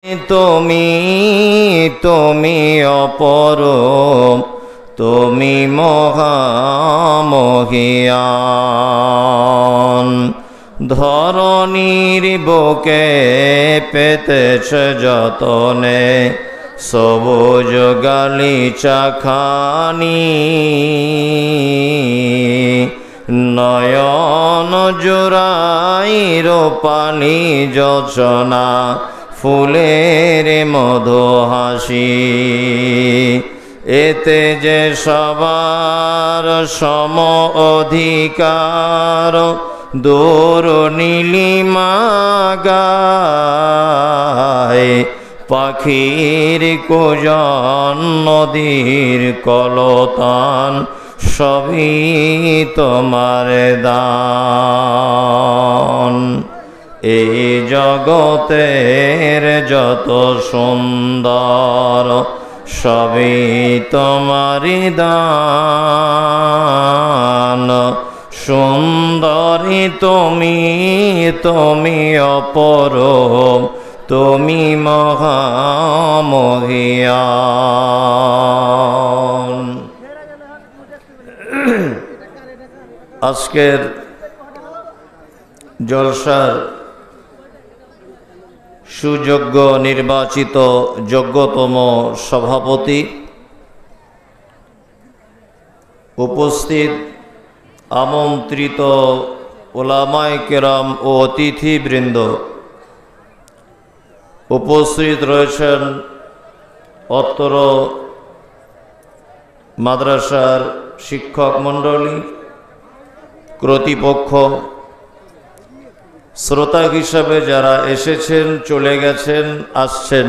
তুমি তুমি অপরূপ, তুমি মহামহিয়ান। ধরণীর বুকে পেতেছ যতনে সবুজ গালিচা খানি, নয়ন জোড়াই রূপালি যোচনা ফুলের মধু হাসি। এতে যে সবার সম অধিকার, দূর নীলিমা গায় পাখির কুজন নদীর কলতান, সবই তোমার দান। এই জগতের যত সুন্দর, সবই তোমারই দান। সুন্দরী তুমি তুমি অপরূপ, তুমি মহামহিয়ান। আজকের জলসার সুযোগ্য নির্বাচিত যোগ্যতম সভাপতি, উপস্থিত আমন্ত্রিত উলামায়ে কেরাম ও অতিথিবৃন্দ, উপস্থিত রয়েছেন অত্র মাদ্রাসার শিক্ষক মণ্ডলী, কর্তৃপক্ষ, শ্রোতা হিসাবে যারা এসেছেন, চলে গেছেন, আসছেন,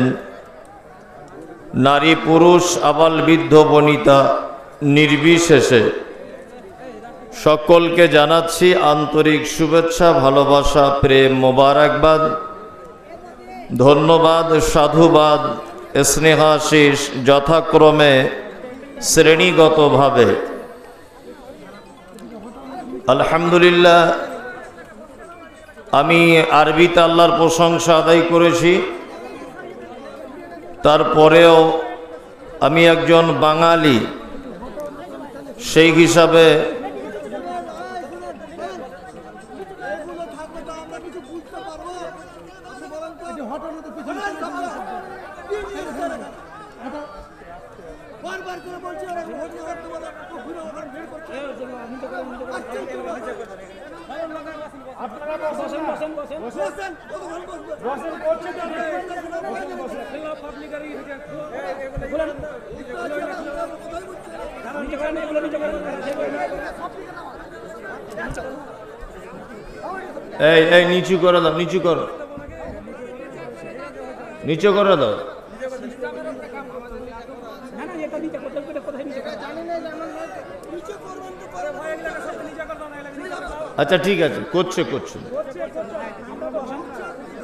নারী পুরুষ আবাল বৃদ্ধ বনিতা নির্বিশেষে সকলকে জানাচ্ছি আন্তরিক শুভেচ্ছা, ভালোবাসা, প্রেম, মোবারকবাদ, ধন্যবাদ, সাধুবাদ, স্নেহাশিস যথাক্রমে শ্রেণীগতভাবে। আলহামদুলিল্লাহ, আমি আরবিতে আল্লাহর প্রশংসা আদায় করেছি। তারপরেও আমি একজন বাঙালি, সেই হিসাবে এই নিচু করে দাও, নিচু করো, নিচু করে দাও। আচ্ছা ঠিক আছে, করছে করছে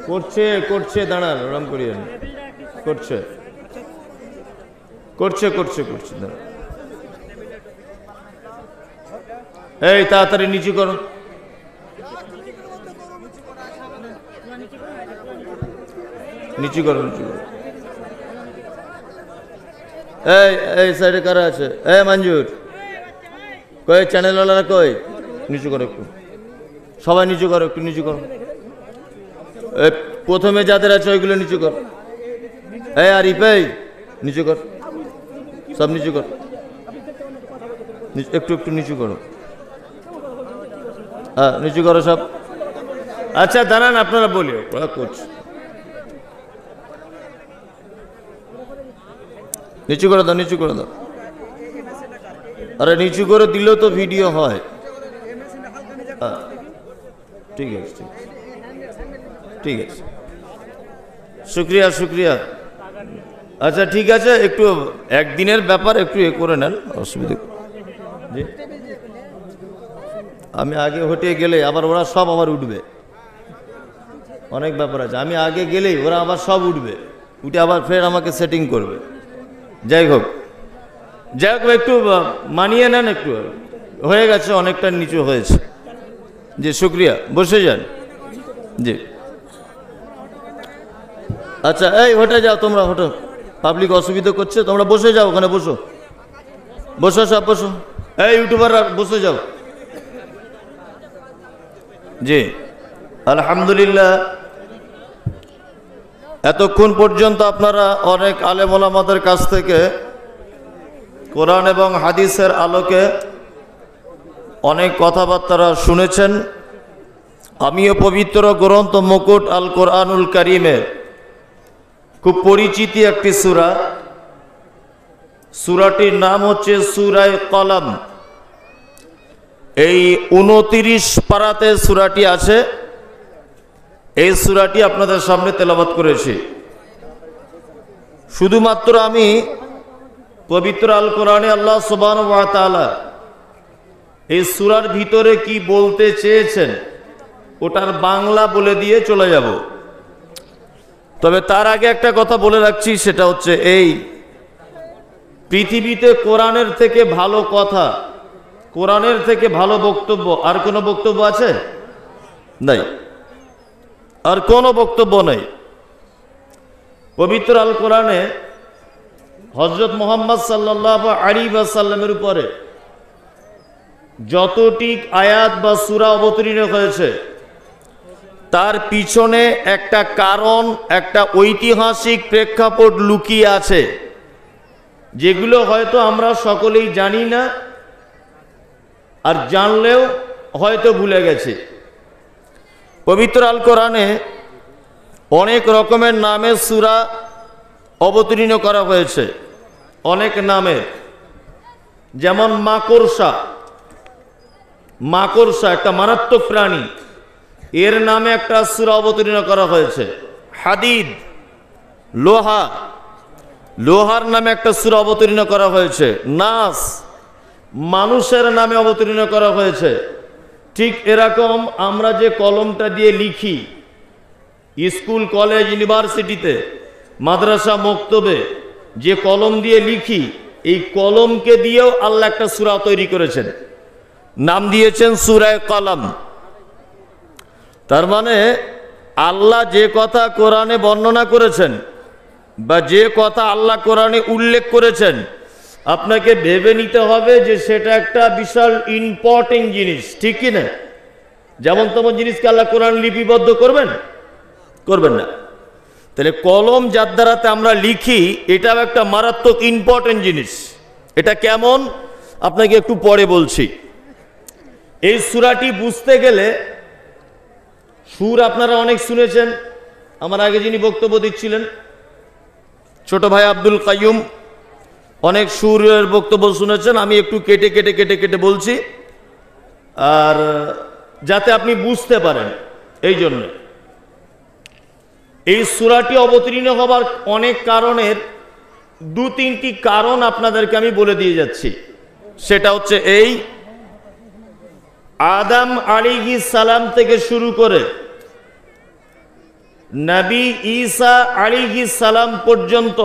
করছে করছে দাঁড়ান, ওরম করিয়ে করছে করছে করছে করছে দাঁড়ান। এই তাড়াতাড়ি নিচু করো, নিচু করো, নিচু করো। এই সাইডে কারা আছে? মঞ্জুর কই? চ্যানেলওয়ালারা কই? নিচু করো একটু, সবাই নিচু করো, একটু নিচু করো। প্রথমে যাদের আছে ওইগুলো নিচু কর। আরিফ নিচু কর, সব নিচু কর, একটু একটু নিচু করো। হ্যাঁ নিচু করো সব। আচ্ছা দাঁড়ান, আপনারা বলিও, ওরা করছে। নিচু করে দাও, নিচু করে দাও। আরে নিচু করে দিলেও তো ভিডিও হয়। ঠিক আছে, ঠিক আছে, শুক্রিয়া শুক্রিয়া। আচ্ছা ঠিক আছে, একটু একদিনের ব্যাপার, একটু এ করে নেন, অসুবিধা। জি, আমি আগে হটে গেলে আবার ওরা সব আবার উঠবে, অনেক ব্যাপার আছে। আমি আগে গেলেই ওরা আবার সব উঠবে, উঠে আবার ফের আমাকে সেটিং করবে। যাই হোক, একটু মানিয়ে নেন, একটু হয়ে গেছে, অনেকটা নিচু হয়েছে। জি শুক্রিয়া, বসে যান। জি আচ্ছা এই হটে যাও, তোমরা হটো, পাবলিক অসুবিধা করছে, তোমরা বসে যাও, ওখানে বসো, বসো সব বসো, এই ইউটিউবাররা বসে যাও। জি আলহামদুলিল্লাহ, এতক্ষণ পর্যন্ত আপনারা অনেক আলেম ওলামাদের কাছ থেকে কোরআন এবং হাদিসের আলোকে অনেক কথাবার্তা শুনেছেন। আমিও পবিত্র গ্রন্থ মুকুট আল কোরআনুল কারীমের খুব পরিচিতি একটি সূরা, সূরাটির নাম হচ্ছে সূরায়ে কলম। এই 29 পারাতে সূরাটি আছে। এই সূরাটি আপনাদের সামনে তেলাওয়াত করেছি। শুধুমাত্র আমি পবিত্র আল কোরআনে আল্লাহ সুবহানাহু ওয়া তাআলা এই সূরার ভিতরে কি বলতে চেয়েছেন ওটার বাংলা বলে দিয়ে চলে যাব। তবে তার আগে একটা কথা বলে রাখছি, সেটা হচ্ছে এই পৃথিবীতে কোরআনের থেকে ভালো কথা, কোরআনের থেকে ভালো বক্তব্য আর কোনো বক্তব্য আছে? নাই, আর কোনো বক্তব্য নেই। পবিত্র আল কোরআনে হযরত মুহাম্মদ সাল্লাল্লাহু আলাইহি ওয়াসাল্লামের উপরে যতটি আয়াত বা সূরা অবতীর্ণ হয়েছে তার পিছনে একটা কারণ, একটা ঐতিহাসিক প্রেক্ষাপট লুকিয়ে আছে, যেগুলো হয়তো আমরা সকলেই জানি না, আর জানলেও হয়তো ভুলে গেছি। পবিত্র আল কোরআনে অনেক রকমের নামে সূরা অবতীর্ণ করা হয়েছে, অনেক নামে। যেমন মাকড়সা, মাকড়সা একটা মারাত্মক প্রাণী, এর নামে একটা সূরা অবতীর্ণ করা হয়েছে। হাদিদ, লোহা, লোহার নামে একটা সূরা অবতীর্ণ করা হয়েছে। নাস, মানুষের নামে অবতীর্ণ করা হয়েছে। ঠিক এরকম আমরা যে কলমটা দিয়ে লিখি স্কুল, কলেজ, ইউনিভার্সিটিতে, মাদ্রাসা, মক্তবে যে কলম দিয়ে লিখি, এই কলমকে দিয়েও আল্লাহ একটা সূরা তৈরি করেছেন, নাম দিয়েছেন সূরায়ে কলম। তার মানে আল্লাহ যে কথা কোরআনে বর্ণনা করেছেন বা যে কথা আল্লাহ কোরআনে উল্লেখ করেছেন, আপনাকে ভেবে নিতে হবে যে সেটা একটা বিশাল ইম্পর্টেন্ট জিনিস, ঠিক কি না? যেমন তেমন জিনিসকে আল্লাহ কোরআন লিপিবদ্ধ করবেন? করবেন না। তাহলে কলম যার দ্বারাতে আমরা লিখি, এটাও একটা মারাত্মক ইম্পর্টেন্ট জিনিস। এটা কেমন আপনাকে একটু পরে বলছি। এই সূরাটি বুঝতে গেলে, সুর আপনারা অনেক শুনেছেন, আমার আগে যিনি বক্তব্য দিচ্ছিলেন ছোট ভাই আব্দুল কাইয়ুম, অনেক সুরের বক্তব্য শুনেছেন। আমি একটু কেটে কেটে কেটে কেটে বলছি, আর যাতে আপনি বুঝতে পারেন। এই জন্য এই সূরাটি অবতীর্ণ হবার অনেক কারণের 2-3টি কারণ আপনাদেরকে আমি বলে দিয়ে যাচ্ছি। সেটা হচ্ছে এই আদম আলাইহিস সালাম থেকে শুরু করে নবী ঈসা আলাইহিস সালাম পর্যন্ত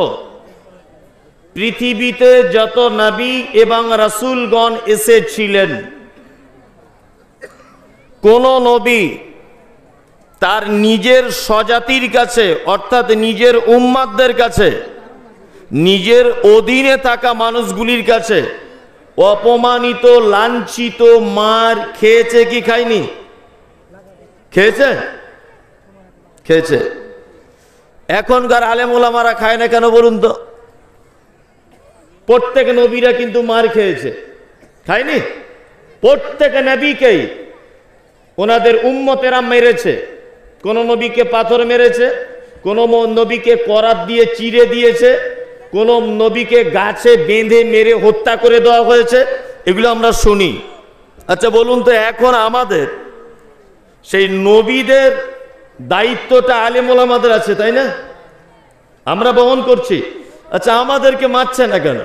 পৃথিবীতে যত নবী এবং রাসূলগণ এসেছিলেন, কোন নবী তার নিজের স্বজাতির কাছে, অর্থাৎ নিজের উম্মাতদের কাছে, নিজের অধীনে থাকা মানুষগুলির কাছে অপমানিত, লাঞ্ছিত, মার খেয়েছে কি খায়নি? খেয়েছে, খেয়েছে। এখনকার আলেম ওলামারা খায় না কেন বলুন তো? প্রত্যেক নবীরা কিন্তু মার খেয়েছে, খায়নি? প্রত্যেক নবীকেই ওনাদের উম্মতেরা মেরেছে। কোন নবীকে পাথর মেরেছে, কোন নবীকে করাত দিয়ে চিরে দিয়েছে, কোন নবীকে গাছে বেঁধে মেরে হত্যা করে দেওয়া হয়েছে, এগুলো আমরা শুনি। আচ্ছা বলুন তো, এখন আমাদের সেই নবীদের দায়িত্বটা আলেম ওলামাদের আছে, তাই না? আমরা বহন করছি। আচ্ছা আমাদেরকে মারছে না কেন?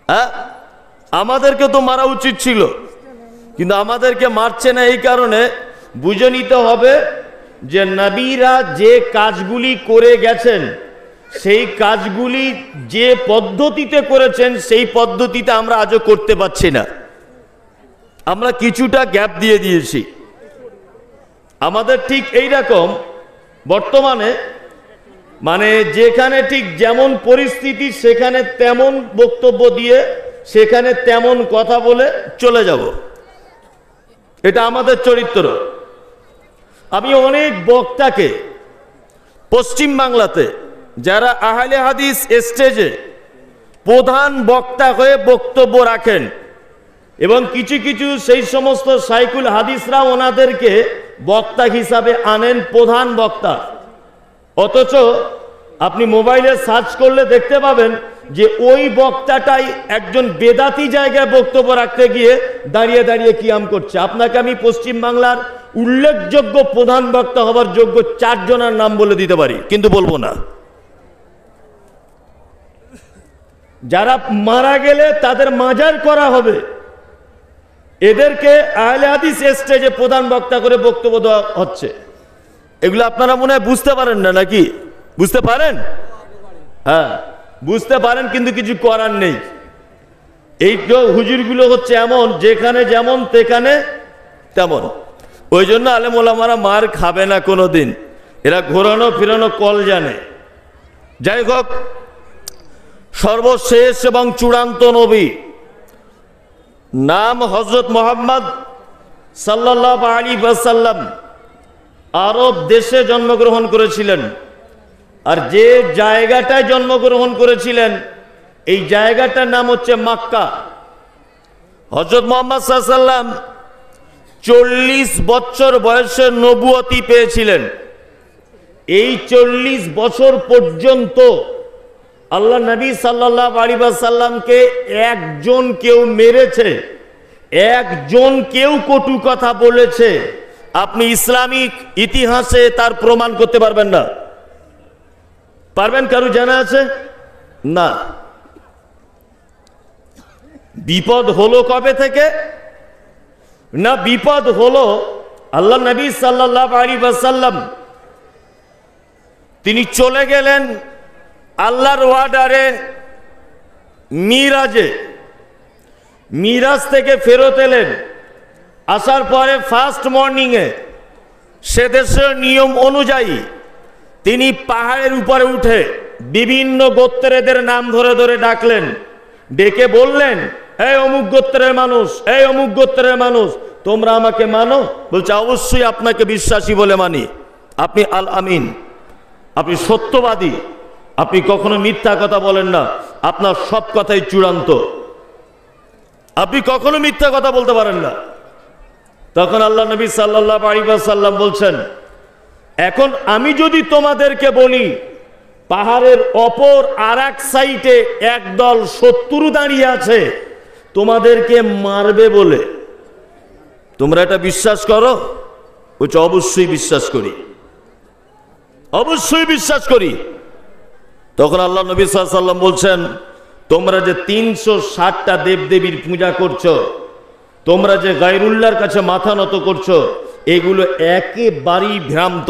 হ্যাঁ, আমাদেরকে তো মারা উচিত ছিল, কিন্তু আমাদেরকে মারছে না এই কারণে বুঝে নিতে হবে যে নবীরা যে কাজগুলি করে গেছেন, সেই কাজগুলি যে পদ্ধতিতে করেছেন, সেই পদ্ধতিতে আমরা আজও করতে পারছি না। আমরা কিছুটা গ্যাপ দিয়ে দিয়েছি। আমাদের ঠিক এই রকম বর্তমানে মানে যেখানে ঠিক যেমন পরিস্থিতি সেখানে তেমন বক্তব্য দিয়ে সেখানে তেমন কথা বলে চলে যাব, এটা আমাদের চরিত্র। আমি অনেক বক্তাকে পশ্চিম বাংলাতে যারা আহলে হাদিস স্টেজে প্রধান বক্তা হয়ে বক্তব্য রাখেন এবং কিছু কিছু সেই সমস্ত শাইখুল হাদিসরা ওনাদেরকে বক্তা হিসাবে আনেন, প্রধান বক্তা, অথচ আপনি মোবাইলে সার্চ করলে দেখতে পাবেন যে ওই বক্তাটাই একজন বেদাতি জায়গায় বক্তব্য রাখতে গিয়ে দাঁড়িয়ে দাঁড়িয়ে কিয়াম করছে। আপনাকে আমি পশ্চিম বাংলার উল্লেখযোগ্য প্রধান বক্তা হবার যোগ্য 4 জনের নাম বলে দিতে পারি, কিন্তু বলবো না। যারা মারা গেলে তাদের মাজার করা হবে, এদেরকে আহলে হাদিস স্টেজে প্রধান বক্তা করে বক্তব্য দেওয়া হচ্ছে। এগুলো আপনারা মনে হয় বুঝতে পারেন না, নাকি বুঝতে পারেন? হ্যাঁ বুঝতে পারেন, কিন্তু কিছু করার নেই। এই হুজুরগুলো হচ্ছে এমন, যেখানে যেমন তেখানে তেমন। ওই জন্য আলেম ওলামারা মার খাবে না কোনোদিন, এরা ঘোরানো ফিরানো কল জানে। যাই হোক, সর্বশেষ এবং চূড়ান্ত নবী নাম হযরত মুহাম্মদ সাল্লাল্লাহু আলাইহি ওয়াসাল্লাম আরব দেশে জন্মগ্রহণ করেছিলেন। আর যে জায়গাটায় জন্মগ্রহণ করেছিলেন এই জায়গাটার নাম হচ্ছে মক্কা। হযরত মুহাম্মদ সাল্লাল্লাহু আলাইহি ওয়াসাল্লাম 40 বছর বয়সে নবুয়তি পেয়েছিলেন। এই 40 বছর পর্যন্ত আল্লাহ নবী সাল্লাল্লাহু আলাইহি ওয়াসাল্লামকে একজন কেউ মেরেছে, একজন কেউ কটু কথা বলেছে, আপনি ইসলামিক ইতিহাসে তার প্রমাণ করতে পারবেন না। পারবেন? কারো জানা আছে? না। বিপদ হলো কবে থেকে? না, বিপদ হলো আল্লাহ নবী সাল্লাল্লাহু আলাইহি ওয়াসাল্লাম তিনি চলে গেলেন আল্লাহর ওয়ার্ডারে মিরাজে। মিরাজ থেকে ফেরত এলেন, আসার পরে ফার্স্ট মর্নিংয়ে সে দেশের নিয়ম অনুযায়ী তিনি পাহাড়ের উপরে উঠে বিভিন্ন গোত্রেদের নাম ধরে ধরে ডাকলেন, ডেকে বললেন, এই অমুক গোত্রের মানুষ, এই অমুক গোত্রের মানুষ, তোমরা আমাকে মানো? বলছে, অবশ্যই আপনাকে বিশ্বাসী বলে মানি। আপনি আল আমিন, আপনি সত্যবাদী, আপনি কখনো মিথ্যা কথা বলেন না, আপনার সব কথাই চূড়ান্ত, আপনি কখনো মিথ্যা কথা বলতে পারেন না। তখন আল্লাহ নবী সাল্লাল্লাহু আলাইহি ওয়াসাল্লাম বলছেন, এখন আমি যদি তোমাদেরকে বলি পাহাড়ের অপর আর এক সাইডে একদল শত্রু দাঁড়িয়ে আছে তোমাদেরকে মারবে বলে, তোমরা এটা বিশ্বাস করো? বলছে, অবশ্যই বিশ্বাস করি, অবশ্যই বিশ্বাস করি। তখন আল্লাহ নবী সাল্লাল্লাহু আলাইহি ওয়াসাল্লাম বলছেন, তোমরা যে 360টা দেবদেবীর পূজা করছো, তোমরা যে গায়রুল্লাহর কাছে মাথা নত করছো, এগুলো একেবারেই ভ্রান্ত।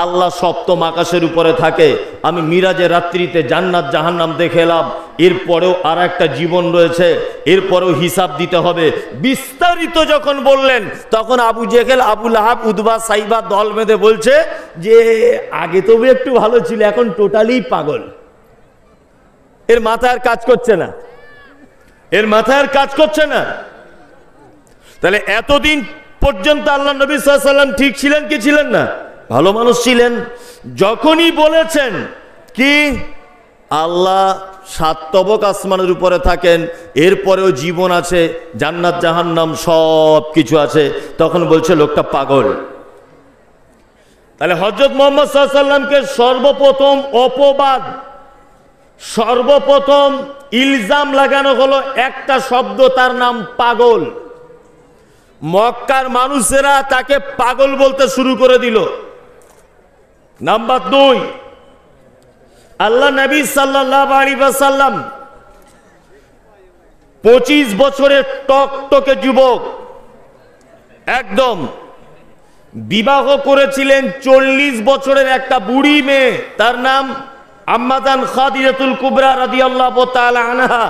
আল্লাহ সপ্তম আকাশের উপরে থাকে। আমি মিরাজের রাত্রিতে জান্নাত জাহান্নাম দেখে এলাম, এরপরেও আর একটা জীবন রয়েছে, এরপরেও হিসাব দিতে হবে। বিস্তারিত যখন বললেন তখন আবু জেহেল, আবু লাহাব, উতবা, সাইবা দল বেঁধে বলছে যে আগে তবে একটু ভালো ছিল, এখন টোটালি পাগল, এর মাথা আর কাজ করছে না, এর মাথা আর কাজ করছে না। তাহলে এতদিন পর্যন্ত আল্লাহ নবী সাল্লাল্লাহু আলাইহি ওয়াসাল্লাম ঠিক ছিলেন কি ছিলেন না? ভালো মানুষ ছিলেন। যখনই বলেছেন কি আল্লাহ 7 তবক আসমানের উপরে থাকেন, এরপরেও জীবন আছে, জান্নাত জাহান্নাম সব কিছু আছে, তখন বলছে লোকটা পাগল। তাহলে হযরত মুহাম্মদ সাল্লাল্লাহু আলাইহি ওয়াসাল্লামকে সর্বপ্রথম অপবাদ, সর্বপ্রথম ইলজাম লাগানো হলো একটা শব্দ, তার নাম পাগল। মক্কার মানুষেরা তাকে পাগল বলতে শুরু করে দিল। নাম্বার 2, আল্লাহ নবী সাল্লাল্লাহু আলাইহি ওয়াসাল্লাম 25 বছরের টকটকে যুবক, একদম বিবাহ করেছিলেন 40 বছরের একটা বুড়ি মেয়ে, তার নাম আম্মাজান খাদিজাতুল কুবরা রাদিয়াল্লাহু তাআলা আনহা।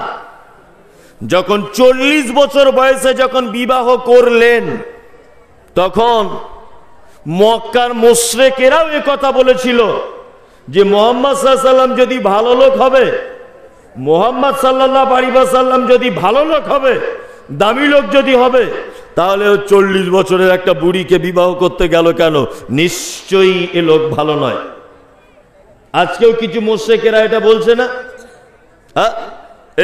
যখন 40 বছর বয়সে যখন বিবাহ করলেন, তখন মক্কার মুশরিকেরাও এ কথা বলেছিল যে মুহাম্মদ সাল্লাল্লাহু আলাইহি ওয়াসাল্লাম যদি ভালো লোক হবে, মুহাম্মদ সাল্লাল্লাহু আলাইহি ওয়াসাল্লাম যদি ভালো লোক হবে, দামি লোক যদি হবে, তাহলে 40 বছরের একটা বুড়িকে বিবাহ করতে গেল কেন? নিশ্চয়ই এ লোক ভালো নয়। আজকেও কিছু মুশরিকেরা এটা বলছে না? হ্যাঁ,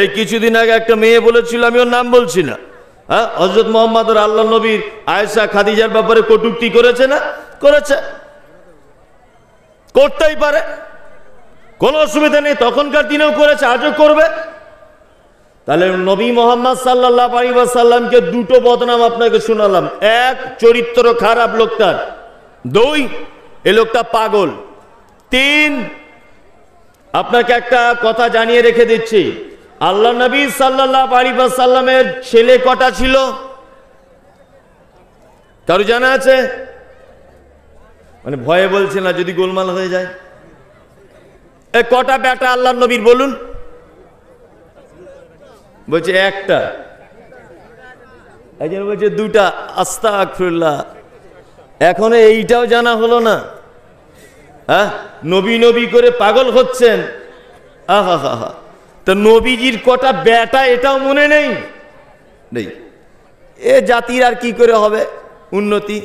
এই কিছুদিন আগে একটা মেয়ে বলেছিল, আমি ওর নাম বলছি না, হ্যাঁ, হযরত মুহাম্মদ আর আল্লাহ নবীর আয়েশা খাদিজার ব্যাপারে কটূক্তি করেছে না? করেছে, করতেই পারে, কোনো অসুবিধা নেই। তখনকার দিনেও করেছে, আজও করবে। তাহলে নবী মুহাম্মদ সাল্লাল্লাহু আলাইহি ওয়াসাল্লামকে দুটো বদনাম আপনাকে শোনালাম। এক, চরিত্র খারাপ লোকটার। দুই, এ লোকটা পাগল। তিন, আপনাকে একটা কথা জানিয়ে রেখে দিচ্ছি, আল্লাহ নবী সাল্লাল্লাহু আলাইহি ওয়াসাল্লামের ছেলে কটা ছিল? কারো জানা আছে? মানে ভয়ে বলছে না যদি গোলমাল হয়ে যায়। এ কটা বেটা আল্লাহ নবীর বলুন? বলছে একটা, একজন বলছে দুটা। আস্তাগফিরুল্লাহ, এখনো এইটাও জানা হলো না? হ্যাঁ, নবী নবী করে পাগল হচ্ছেন। আহা হা হা, তো নবীজির কটা বেটা এটাও মনে নেই? নেই। এ জাতির আর কি করে হবে উন্নতি?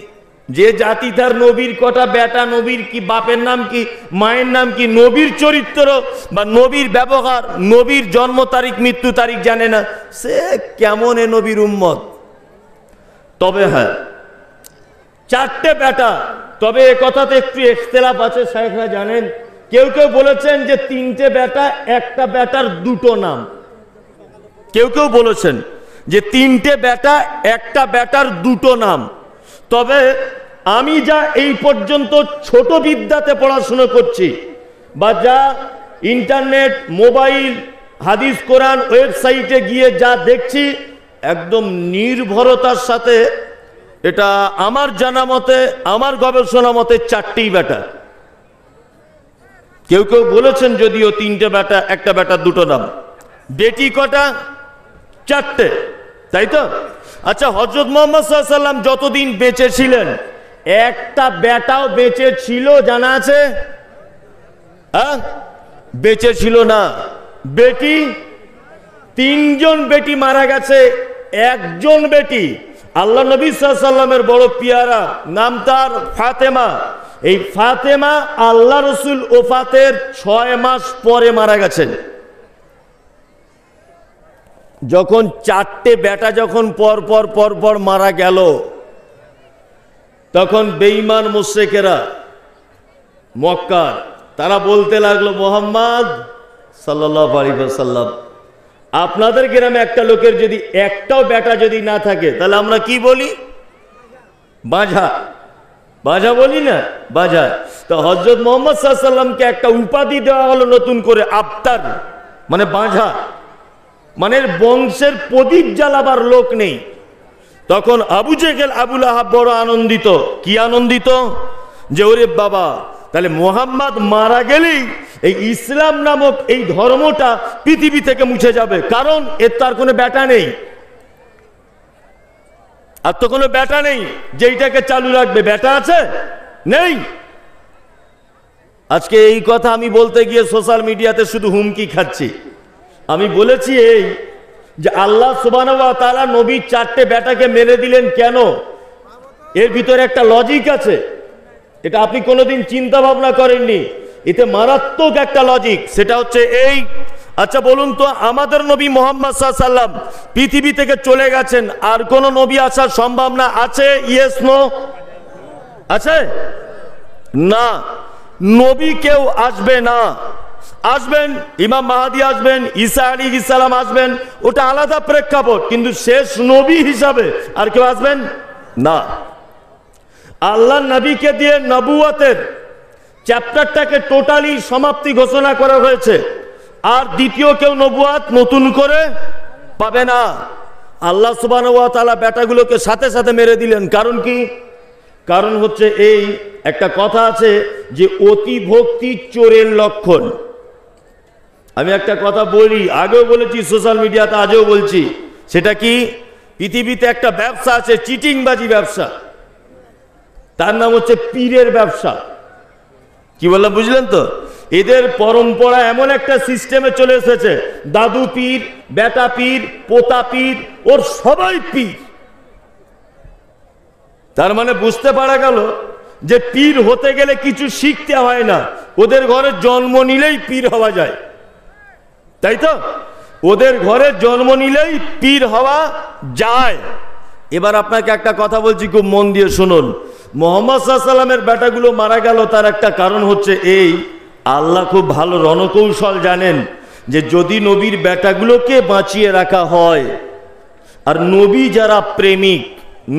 যে জাতি তার নবীর কটা বেটা, নবীর কি বাপের নাম কি, মায়ের নাম কি, নবীর চরিত্র বা নবীর ব্যবহার, নবীর জন্ম তারিখ মৃত্যু তারিখ জানে না, সে কেমন এ নবীর উম্মত? তবে হ্যাঁ, চারটে বেটা। তবে এ কথাতে একটু ইখতিলাফ আছে, শাইখরা জানেন। কেউ কেউ বলেছেন যে তিনটে বেটা, একটা বেটার দুটো নাম। কেউ কেউ বলেছেন যে তিনটে বেটা, একটা বেটার দুটো নাম। তবে আমি যা এই পর্যন্ত ছোট বিদ্যাতে পড়াশোনা করছি, বা যা ইন্টারনেট, মোবাইল, হাদিস, কোরআন ওয়েবসাইটে গিয়ে যা দেখছি, একদম নির্ভরতার সাথে এটা আমার জানা মতে, আমার গবেষণা মতে চারটেই বেটা। কেউ কেউ বলেছেন যদিও তিনটে বেটা, একটা বেটার দুটো নাম। বেটি কটা? চারটে, তাই তো? আচ্ছা, হযরত মুহাম্মদ সাল্লাল্লাহু আলাইহি ওয়াসাল্লাম যতদিন বেঁচে ছিলেন, একটা বেটাও বেঁচে ছিল জানা আছে? হ্যাঁ, বেঁচে ছিল না। বেটি, তিনজন বেটি মারা গেছে, একজন বেটি আল্লাহ নবী সাল্লাল্লাহু আলাইহি ওয়াসাল্লামের বড় পিয়ারা, নাম তার ফাতেমা। এই ফাতেমা আল্লাহ রসুল ওফাতের 6 মাস পরে মারা গেছেন। যখন চারটে বেটা যখন পর পর পর পর মারা গেল, তখন বেঈমান মুশরিকেরা মক্কার, তারা বলতে লাগলো, মুহাম্মদ সাল্লাল্লাহু আলাইহি ওয়াসাল্লাম, আপনাদের গ্রামে একটা লোকের যদি একটাও বেটা যদি না থাকে, তাহলে আমরা কি বলি? বাঁঝা। বাঁঝা বলি না? বাঁঝা। তো হযরত মুহাম্মদ সাল্লাল্লাহু আলাইহি ওয়াসাল্লামকে একটা উপাধি দেওয়া হলো নতুন করে, আবতার, মানে বাঁঝা, মানে বংশের প্রদীপ জ্বালাবার লোক নেই। তখন আবু জেহেল, আবু লাহাব বড় আনন্দিত। কি আনন্দিত? যে ওরে বাবা, তাহলে মুহাম্মদ মারা গেলেই এই ইসলাম নামক এই ধর্মটা পৃথিবী থেকে মুছে যাবে, কারণ এর তার কোনো বেটা নেই। আর তো কোনো বেটা নেই যেইটাকে চালু রাখবে। বেটা আছে? নেই। আজকে এই কথা আমি বলতে গিয়ে সোশ্যাল মিডিয়াতে শুধু হুমকি খাচ্ছি। আমি বলেছি এই যে আল্লাহ সুবহানাহু ওয়া তাআলা নবীর চারটে বেটাকে মেরে দিলেন কেন? এর ভিতরে একটা লজিক আছে, এটা আপনি কোনোদিন চিন্তা ভাবনা করেননি। এতে মারাত্মক একটা লজিক, সেটা হচ্ছে এই। আচ্ছা বলুন তো, আমাদের নবী মুহাম্মদ সাল্লাল্লাহু আলাইহি ওয়াসাল্লাম পৃথিবী থেকে চলে গেছেন, আর কোন নবী আসার সম্ভাবনা আছে? Yes no? আছে না? নবী কেউ আসবে না। আসবেন ইমাম মাহদি, আসবেন ঈসা আলাইহিস সালাম আসবেন, ওটা আলাদা প্রেক্ষাপট, কিন্তু শেষ নবী হিসাবে আর কেউ আসবেন না। আল্লাহ নবীকে দিয়ে নবুয়তের চ্যাপ্টারটাকে টোটালি সমাপ্তি ঘোষণা করা হয়েছে, আর দ্বিতীয় কেউ নবুয়ত নতুন করে পাবে না। আল্লাহ সুবহানাহু ওয়া তাআলা বেটাগুলোকে সাথে সাথে মেরে দিলেন। কারণ কি? কারণ হচ্ছে এই, একটা কথা আছে যে অতি ভক্তি চোরের লক্ষণ। আমি একটা কথা বলি, আগেও বলেছি সোশ্যাল মিডিয়াতে, আজও বলছি, সেটা কি? পৃথিবীতে একটা ব্যবসা আছে, চিটিংবাজি ব্যবসা, তার নাম হচ্ছে পীরের ব্যবসা। কি বললাম বুঝলেন তো? এদের পরম্পরা এমন একটা সিস্টেমে চলে এসেছে, দাদু পীর, বেটা পীর, পোতা পীর, ওর সবাই পীর। তার মানে বুঝতে পারা গেল যে পীর হতে গেলে কিছু শিখতে হয় না, ওদের ঘরে জন্ম নিলেই পীর হওয়া যায়, তাই তো? ওদের ঘরে জন্ম নিলেই পীর হওয়া যায়। এবার আপনাকে একটা কথা বলছি, খুব মন দিয়ে শুনুন। মুহাম্মদ সাল্লাল্লাহু আলাইহি ওয়াসাল্লামের বেটাগুলো মারা গেল, তার একটা কারণ হচ্ছে এই, আল্লাহ খুব ভালো রণকৌশল জানেন যে যদি নবীর বেটাগুলোকে বাঁচিয়ে রাখা হয়, আর নবী যারা প্রেমিক,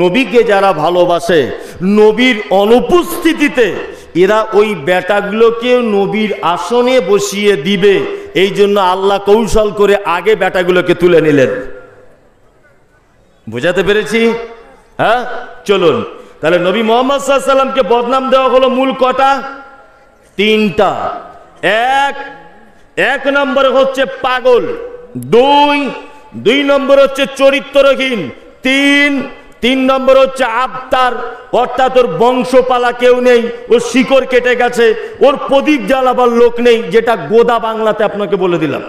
নবীকে যারা ভালোবাসে, নবীর অনুপস্থিতিতে এরা ওই বেটাগুলোকে নবীর আসনে বসিয়ে দিবে, এই জন্য আল্লাহ কৌশল করে আগে বেটাগুলোকে তুলে নিলেন। বুঝাতে পেরেছি? হ্যাঁ, চলুন তাহলে নবী মুহাম্মদ সাল্লাল্লাহু আলাইহি ওয়াসাল্লামকে বদনাম দেওয়া হলো মূল কটা? তিনটা। এক নম্বরে হচ্ছে পাগল, দুই নম্বর হচ্ছে চরিত্রহীন, তিন নম্বর হচ্ছে আবতার, অর্থাৎ ওর বংশপালা কেউ নেই, ওর শিকড় কেটে গেছে, ওর প্রদীপ জ্বালাবার লোক নেই, যেটা গোদা বাংলাতে আপনাকে বলে দিলাম।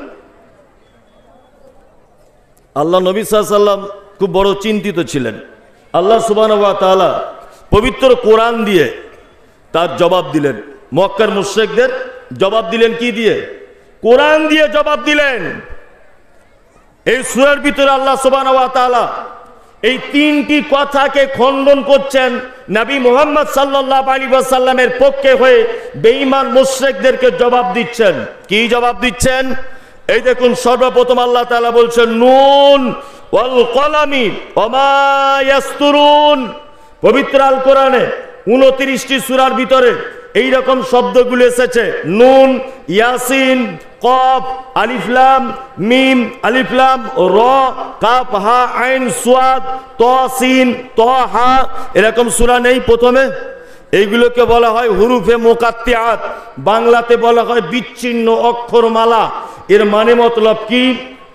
আল্লাহ নবী সাল্লাল্লাহু আলাইহি ওয়াসাল্লাম খুব বড় চিন্তিত ছিলেন। আল্লাহ সুবহানাহু ওয়া তাআলা পবিত্র কোরআন দিয়ে তার জবাব দিলেন। মক্কার মুশরিকদের জবাব দিলেন কি দিয়ে? কোরআন দিয়ে জবাব দিলেন। এই সূরার ভিতরে আল্লাহ সুবহানাহু ওয়া তাআলা এই তিনটি কথাকে খণ্ডন করছেন, নবী মুহাম্মদ সাল্লাল্লাহু আলাইহি ওয়াসাল্লামের পক্ষে হয়ে বেঈমান মুশরিকদেরকে জবাব দিচ্ছেন। কি জবাব দিচ্ছেন? এই দেখুন, সর্বপ্রথম আল্লাহ তাআলা বলছেন নুন ওয়াল কলামি ওমা ইয়াসতুরুন। পবিত্র আল কোরআনে 29টি সূরার ভিতরে এই রকম শব্দগুলো এসেছে, নুন, ইয়াসিন, কফ, আলিফ লাম মিম, আলিফ লাম র, কাফ হা আইন সাদ, ত সিন, ত হা, এরকম সূরা নেই প্রথমে? এইগুলোকে বলা হয় হুরুফে মুকাত্তিআত, বাংলাতে বলা হয় বিচ্ছিন্ন অক্ষরমালা। এর মানে মতলব কি?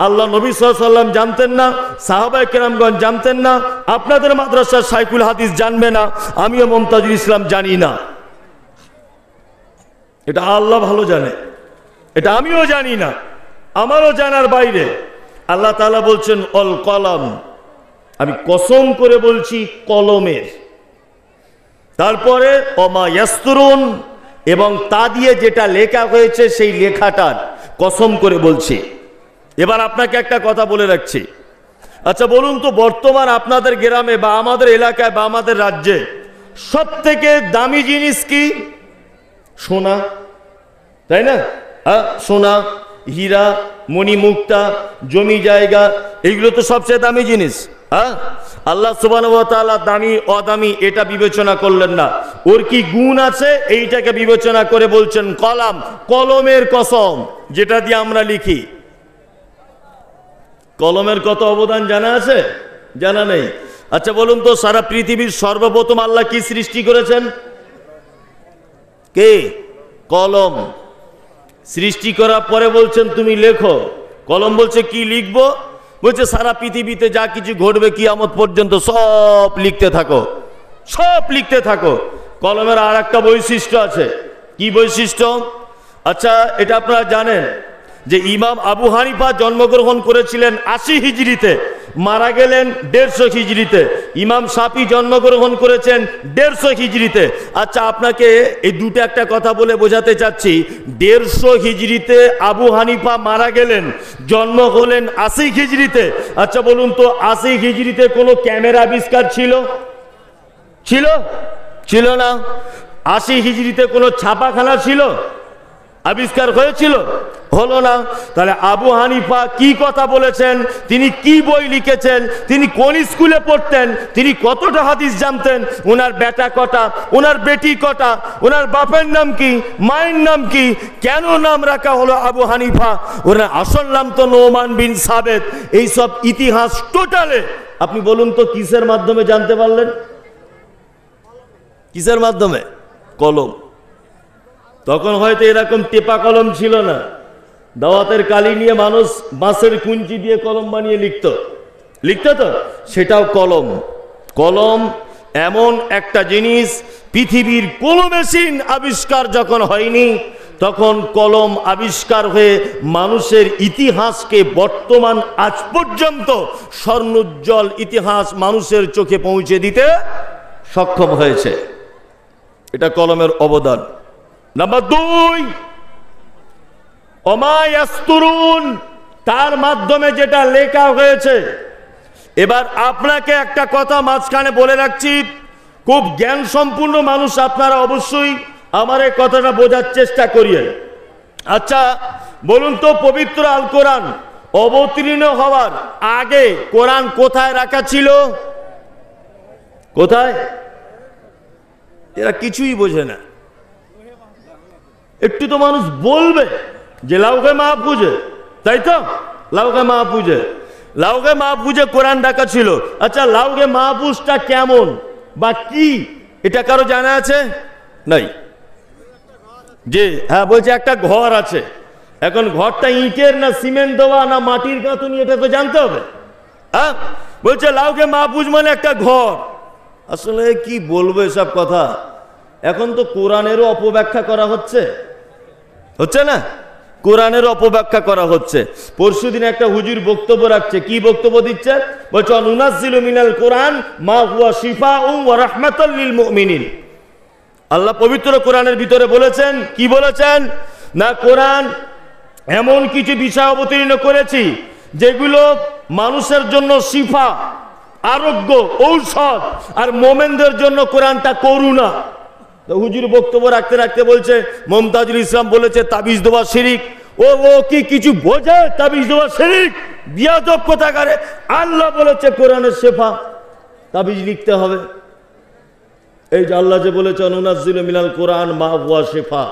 আল্লাহ নবী সাল্লাল্লাহু আলাইহি ওয়াসাল্লাম জানতেন না, সাহাবায়ে কেরামগণ জানতেন না, আপনাদের মাদ্রাসার শাইখুল হাদিস জানবে না, আমিও মুমতাজুল ইসলাম জানি না। এটা আল্লাহ ভালো জানে, এটা আমিও জানি না, আমারও জানার বাইরে। আল্লাহ তাআলা বলছেন অল কলম, আমি কসম করে বলছি কলমের। তারপরে ওমা ইয়াসতুরুন, এবং তা দিয়ে যেটা লেখা হয়েছে সেই লেখাটার কসম করে বলছি। এবার আপনাকে একটা কথা বলে রাখছি, আচ্ছা বলুন তো, বর্তমান আপনাদের গ্রামে বা আমাদের এলাকায় বা আমাদের রাজ্যে সব থেকে দামি জিনিস কি? সোনা, তাই না? সোনা, হীরা, মণিমুক্তা, জমি জায়গা, এগুলো তো সবচেয়ে দামি জিনিস। আল্লাহ সুবহানাহু ওয়া তাআলা দামি অদামি এটা বিবেচনা করলেন না, ওর কি গুণ আছে এইটাকে বিবেচনা করে বলছেন কলাম, কলমের কসম, যেটা দিয়ে আমরা লিখি। কলমের কত অবদান জানা আছে? জানা নেই। আচ্ছা বলুন তো, সারা পৃথিবীর সর্বপ্রথম আল্লাহ কি সৃষ্টি করেছেন? কে? কলম। সৃষ্টি করার পরে বলছেন তুমি লেখো। কলম বলছে কি লিখবো? বলছে সারা পৃথিবীতে যা কিছু ঘটবে কিয়ামত পর্যন্ত সব লিখতে থাকো, সব লিখতে থাকো। কলমের আর একটা বৈশিষ্ট্য আছে। কি বৈশিষ্ট্য? আচ্ছা এটা আপনারা জানেন যে ইমাম আবু হানিফা জন্মগ্রহণ করেছিলেন 80 হিজরিতে, মারা গেলেন 150 হিজরিতে। ইমাম শাফি জন্মগ্রহণ করেছেন 150 হিজরিতে। আচ্ছা আপনাকে এই দুটো একটা কথা বলে বোঝাতে চাচ্ছি, 150 হিজরিতে আবু হানিফা মারা গেলেন, জন্ম হলেন 80 হিজরিতে। আচ্ছা বলুন তো, 80 হিজরিতে কোনো ক্যামেরা আবিষ্কার ছিল? ছিল না। 80 হিজরিতে কোনো ছাপাখানা ছিল? আবিষ্কার হয়েছিল? হলো না। তাহলে আবু হানিফা কি কথা বলেছেন, তিনি কি বই লিখেছেন, তিনি কোন স্কুলে পড়তেন, তিনি কতটা হাদিস জানতেন, ওনার বেটা কটা, ওনার বেটি কটা, ওনার বাপের নাম কি, মায়ের নাম কি, কেন নাম রাখা হলো আবু হানিফা, ওনার আসল নাম তো নোমান বিন সাবেত, এইসব ইতিহাস টোটালে আপনি বলুন তো কিসের মাধ্যমে জানতে পারলেন? কিসের মাধ্যমে? কলম। তখন হয়তো এরকম টেপা কলম ছিল না, দাওয়াতের কালি নিয়ে মানুষ বাঁশের কুঞ্চি দিয়ে কলম বানিয়ে লিখত তো, সেটাও কলম। কলম এমন একটা জিনিস, পৃথিবীর কোনো মেশিন আবিষ্কার যখন হয়নি তখন কলম আবিষ্কার হয়ে মানুষের ইতিহাসকে বর্তমান আজ পর্যন্ত স্বর্ণোজ্জ্বল ইতিহাস মানুষের চোখে পৌঁছে দিতে সক্ষম হয়েছে। এটা কলমের অবদান। নাম্বার 2, অমায়াস্তুরুন, তার মাধ্যমে যেটা লেখা হয়েছে। এবার আপনাকে একটা কথা মাঝখানে বলে রাখছি, খুব জ্ঞান সম্পূর্ণ মানুষ আপনারা অবশ্যই আমার এই কথাটা বোঝার চেষ্টা করিয়ে। আচ্ছা বলুন তো, পবিত্র আল কোরআন অবতীর্ণ হওয়ার আগে কোরআন কোথায় রাখা ছিল? কোথায়? এরা কিছুই বোঝে না। একটু তো মানুষ বলবে যে লাউহে মাহফুজে, তাই তো? লাউহে মাহফুজে, লাউহে মাহফুজে কোরআন রাখা ছিল। আচ্ছা লাউহে মাহফুজটা কেমন বা কি, এটা কারো জানা আছে? নাই। যে হ্যাঁ বলছে একটা ঘর আছে, এখন ঘরটা ইটের না সিমেন্ট দেওয়া না মাটির গাঁথুনি, এটা তো জানতে হবে। হ্যাঁ বলছে লাউহে মাহফুজ মানে একটা ঘর। আসলে কি বলবো এসব কথা? এখন তো কোরআনেরও অপব্যাখ্যা করা হচ্ছে, হচ্ছে না? কোরআনের অপব্যাখ্যা করা হচ্ছে। পরশুদিন একটা হুজুর বক্তব্য রাখছে, কি বক্তব্য দিচ্ছে? বলছে নুনাজ্জিলু মিনাল কোরআন মা হুয়া শিফাউন ওয়া রাহমাতাল লিল মুমিনিন। আল্লাহ পবিত্র কোরআনের ভিতরে বলেছেন, কি বলেছেন না, কোরআন এমন কিছু বিষয় অবতীর্ণ করেছি যেগুলো মানুষের জন্য শিফা, আরোগ্য, ঔষধ, আর মোমেনদের জন্য কোরআনটা করুণা। তো হুজুর বক্তব্য রাখতে রাখতে বলছে মমতাজুল ইসলাম বলেছে তাবিজ দেওয়া শিরিক। ও কি কিছু বোঝে? তাবিজ দেওয়া শিরিক, বিয়াদব কোথাকারে। আল্লাহ বলেছে কোরআনের শেফা, তাবিজ লিখতে হবে। এই যে আল্লাহ যে বলেছে নুনাজ্জিলু মিনাল কোরআন মা হুয়া শিফা,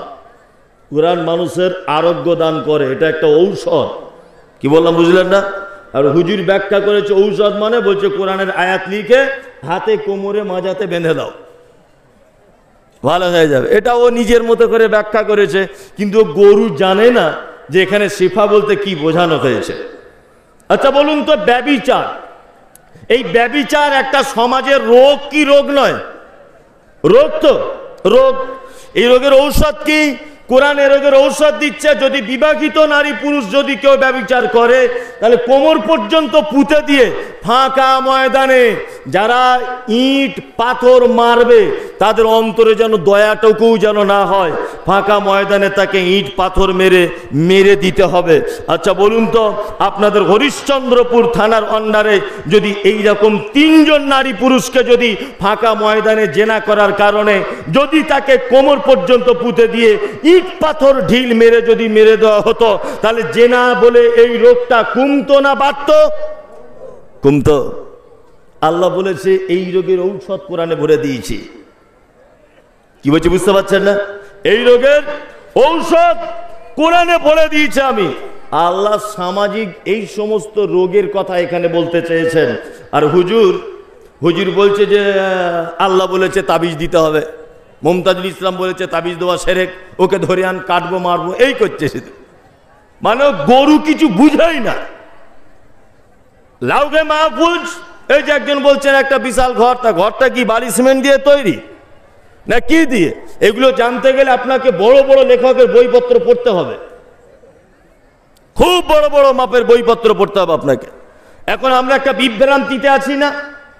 কোরআন মানুষের আরোগ্য দান করে, এটা একটা ঔষধ। কি বললাম বুঝলেন না? আর হুজুর ব্যাখ্যা করেছে ঔষধ মানে, বলছে কোরআনের আয়াত লিখে হাতে কোমরে মাজাতে বেঁধে দাও, ভালো হয়ে যাবে। এটা ও নিজের মতো করে ব্যাখ্যা করেছে, কিন্তু গরু জানে না যে এখানে শিফা বলতে কি বোঝানো হয়েছে। আচ্ছা বলুন তো, ব্যভিচার, এই ব্যভিচার একটা সমাজের রোগ কি রোগ নয়? রোগ তো, রোগ। এই রোগের ঔষধ কি? কোরআন এ রোগের ঔষধ দিচ্ছে। যদি বিবাহিত নারী পুরুষ যদি কেউ ব্যভিচার করে, তাহলে কোমর পর্যন্ত পুঁতে দিয়ে ফাঁকা ময়দানে যারা ইট পাথর মারবে তাদের অন্তরে যেন দয়াটুকু যেন না হয়, ফাঁকা ময়দানে তাকে ইট পাথর মেরে মেরে দিতে হবে। আচ্ছা বলুন তো, আপনাদের হরিশ্চন্দ্রপুর থানার আন্ডারে যদি এই রকম 3 জন নারী পুরুষকে যদি ফাঁকা ময়দানে জেনা করার কারণে যদি তাকে কোমর পর্যন্ত পুঁতে দিয়ে ইট পাথর ঢিল মেরে যদি মেরে দেওয়া হতো, তাহলে জেনা বলে এই রোগটা কমতো না বাড়তো? কমতো। আল্লাহ বলেছে এই রোগের ঔষধ কোরআনে ভরে দিয়েছি। কি বলছে বুঝতে পারছেন না? এই রোগের ঔষধ কোরআনে বলে দিয়েছে আমি। আল্লাহ সামাজিক এই সমস্ত রোগের কথা এখানে বলতে চেয়েছেন। আর হুজুর বলছে যে আল্লাহ বলেছে তাবিজ দিতে হবে, মমতাজুল ইসলাম বলেছে তাবিজ দেওয়া শিরক, ওকে ধরে আন কাটবো মারবো, এই করছে শুধু। মানে গরু কিছু বুঝাই না। লাউহে মাহফুজ, এই যে একজন বলছেন একটা বিশাল ঘর, তা ঘরটা কি বালি সিমেন্ট দিয়ে তৈরি না কি দিয়ে? এগুলো জানতে গেলে আপনাকে বড় বড় লেখকের বইপত্র পড়তে হবে, খুব বড় বড় মাপের বইপত্র পড়তে হবে আপনাকে। এখন আমরা একটা বিভ্রান্তিতে আছি না?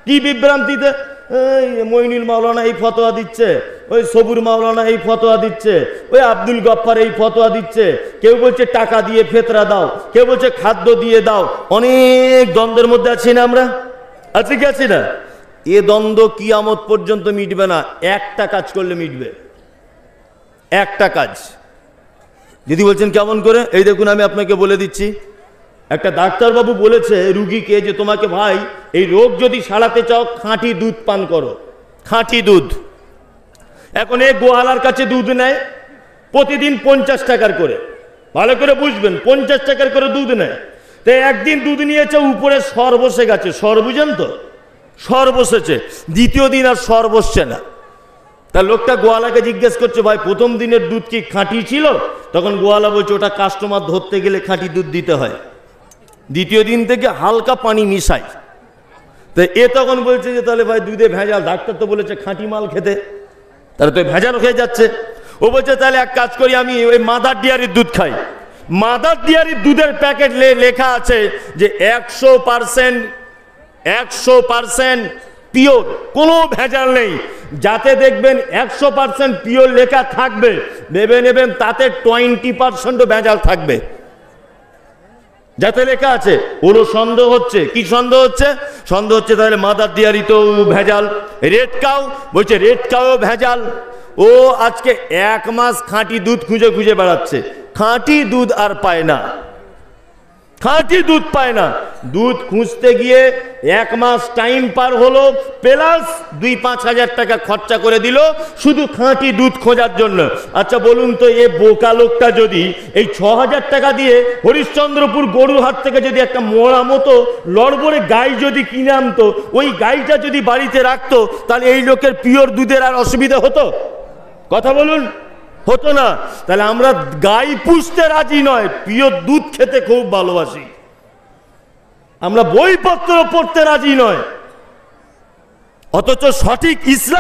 কি বিভ্রান্তিতে? এই মইনুল মাওলানা এই ফতোয়া দিচ্ছে, ওই সবুর মাওলানা এই ফতোয়া দিচ্ছে, ওই আব্দুল গফফার এই ফতোয়া দিচ্ছে। কেউ বলছে টাকা দিয়ে ফেতরা দাও, কেউ বলছে খাদ্য দিয়ে দাও। অনেক দ্বন্দ্বের মধ্যে আছি না আমরা? আছি কি আছি না? এ দ্বন্দ্ব কিয়ামত পর্যন্ত মিটবে না। একটা কাজ করলে মিটবে, একটা কাজ। যদি বলছেন কেমন করে, এই দেখুন আমি আপনাকে বলে দিচ্ছি। একটা ডাক্তারবাবু বলেছে রুগীকে যে তোমাকে ভাই এই রোগ যদি সারাতে চাও খাঁটি দুধ পান করো, খাঁটি দুধ। এখন এই গোয়ালার কাছে দুধ নেয় প্রতিদিন 50 টাকার করে, ভালো করে বুঝবেন, 50 টাকার করে দুধ নেয়। তো একদিন দুধ নিয়েছে, উপরে সর বসে গেছে, সর বুঝেন তো, সর বসেছে। দ্বিতীয় দিন আর সর বসছে না। তা লোকটা গোয়ালাকে জিজ্ঞেস করছে, ভাই প্রথম দিনের দুধ কি খাঁটি ছিল? তখন গোয়ালা বলছে ওটা কাস্টমার ধরতে গেলে খাঁটি দুধ দিতে হয়, দ্বিতীয় দিন থেকে হালকা পানি মিশাই। তো এ তখন বলছে যে তাহলে ভাই দুধে ভেজাল, ডাক্তার তো বলেছে খাঁটি মাল খেতে, তাহলে তো ভেজাল হয়ে যাচ্ছে। ও বলছে তাহলে এক কাজ করি, আমি ওই মাদার ডেয়ারির দুধ খাই। মাদার ডেয়ারির দুধের প্যাকেট লেখা আছে যে 100% পিওর, কোনো ভেজাল নেই। যাতে দেখবেন 100% পিওর লেখা থাকবে, ভেবে নেবেন তাতে 20% ভেজাল থাকবে। যাতে লেখা আছে, ওরও সন্দেহ হচ্ছে। কি সন্দেহ হচ্ছে? সন্দেহ হচ্ছে তাহলে মাদার ডেয়ারি তো ভেজাল। রেড কাউ বলছে রেড কাউ ভেজাল। ও আজকে 1 মাস খাঁটি দুধ খুঁজে খুঁজে বেড়াচ্ছে, খাঁটি দুধ আর পায় না, খাঁটি দুধ পায় না। দুধ খুঁজতে গিয়ে 1 মাস টাইম পার হলো, প্লাস 2-5 হাজার টাকা খরচা করে দিল শুধু খাঁটি দুধ খোঁজার জন্য। আচ্ছা বলুন তো, এ বোকা লোকটা যদি এই 6,000 টাকা দিয়ে হরিশ্চন্দ্রপুর গরুর হাট থেকে যদি একটা মোড়া মতো লড়বড়ে গাই যদি কিনে আনতো, ওই গাইটা যদি বাড়িতে রাখতো, তাহলে এই লোকের পিওর দুধের আর অসুবিধা হতো? কথা বলুন, হতো না। তাহলে আমরা গাই পুষতে রাজি নয়, পিওর দুধ খেতে খুব ভালোবাসি। আমরা বইপত্র পড়তে রাজি নয়, অথচ সঠিক ইসলাম